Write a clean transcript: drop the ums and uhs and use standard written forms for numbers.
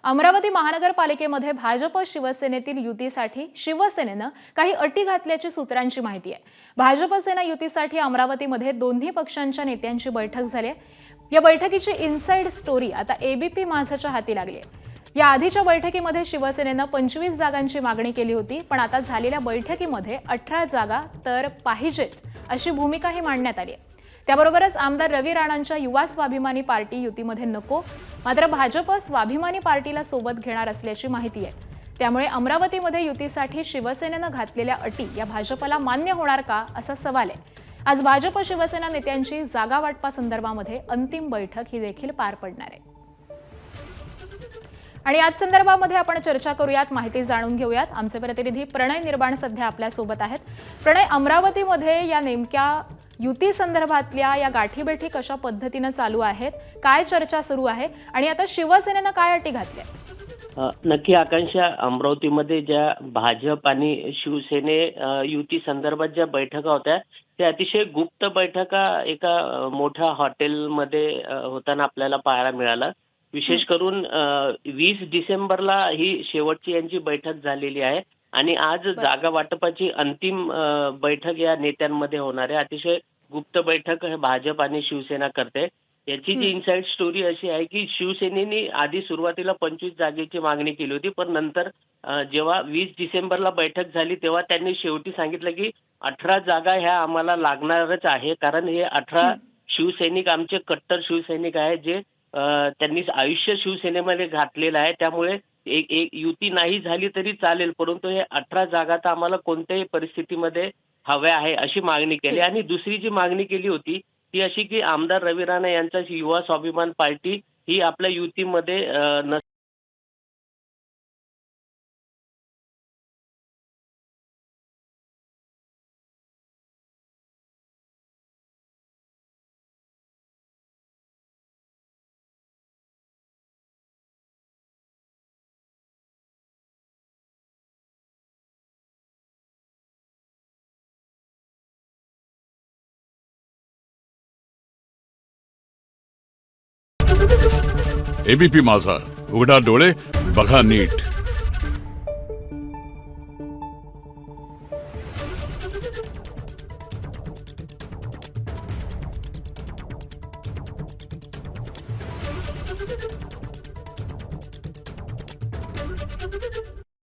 अमरावती महानगरपालिकेमध्ये भाजप शिवसेनेतील युतीसाठी शिवसेनेनं काही अटी घातल्याची सूत्रांची माहिती आहे। भाजप सेना युतीसाठी अमरावतीमध्ये दोन्ही पक्षांच्या नेत्यांची बैठक झाली आहे। या बैठकीची इनसाइड स्टोरी आता एबीपी माझाच्या हाती लागली आहे। या आधीच्या बैठकीमध्ये शिवसेनेनं 25 जागांची मागणी केली होती, पण आता झालेल्या बैठकीमध्ये 18 जागा तर पाहिजेच अशी भूमिकाही मांडण्यात आली आहे। त्याबरोबरच आमदार रवी राणांच्या युवा स्वाभिमानी पार्टी युतीमध्ये नको, मात्र भाजप स्वाभिमानी पार्टीला सोबत घेणार असल्याची माहिती आहे। त्यामुळे अमरावतीमध्ये युतीसाठी शिवसेनेनं घातलेल्या अटी या भाजपला मान्य होणार का असा सवाल आहे। आज भाजप शिवसेना नेत्यांची जागा वाटपासंदर्भामध्ये अंतिम बैठक ही देखील पार पडणार आहे आणि याच संदर्भामध्ये आपण चर्चा करूयात, माहिती जाणून घेऊयात। आमचे प्रतिनिधी प्रणय निर्बाण सध्या आपल्या सोबत आहेत। प्रणय, अमरावतीमध्ये या नेमक्या युती संदर्भातल्या या गाठीभेटी कशा पद्धतीने चालू आहेत, काय चर्चा सुरू आहे आणि आता शिवसेनेनं काय अटी घातल्या? नक्की आकांक्षा, अमरावतीमध्ये ज्या भाजप आणि शिवसेने युती संदर्भात ज्या बैठका होत्या त्या अतिशय गुप्त बैठका एका मोठ्या हॉटेलमध्ये होताना आपल्याला पाहायला मिळालं। विशेष करून 20 डिसेंबरला ही शेवटची यांची बैठक झालेली आहे आणि आज जागा वाटपाची अंतिम बैठक या नेत्यांमध्ये होणार आहे। अतिशय गुप्त बैठक भाजप आणि शिवसेना करते। याची जी इनसाइड स्टोरी अशी आहे की शिवसेनेने आधी सुरुवातीला 25 जागेची मागणी केली होती, पण नंतर जेव्हा 20 डिसेंबरला बैठक झाली तेव्हा त्यांनी शेवटी सांगितलं की 18 जागा ह्या आम्हाला लागणारच आहे, कारण हे 18 शिवसैनिक आमचे कट्टर शिवसैनिक आहेत जे त्यांनी आयुष्य शिवसेनेमध्ये घातलेलं आहे। त्यामुळे एक युती नाही झाली तरी चालेल, परंतु हे 18 जागा तर आम्हाला कोणत्याही परिस्थितीमध्ये हव्या आहे अशी मागणी केली। आणि दुसरी जी मागणी केली होती ती अशी की आमदार रवी राणा यांचा युवा स्वाभिमान पार्टी ही आपल्या युतीमध्ये एबीपी माझा, उघडा डोळे बघा नीट।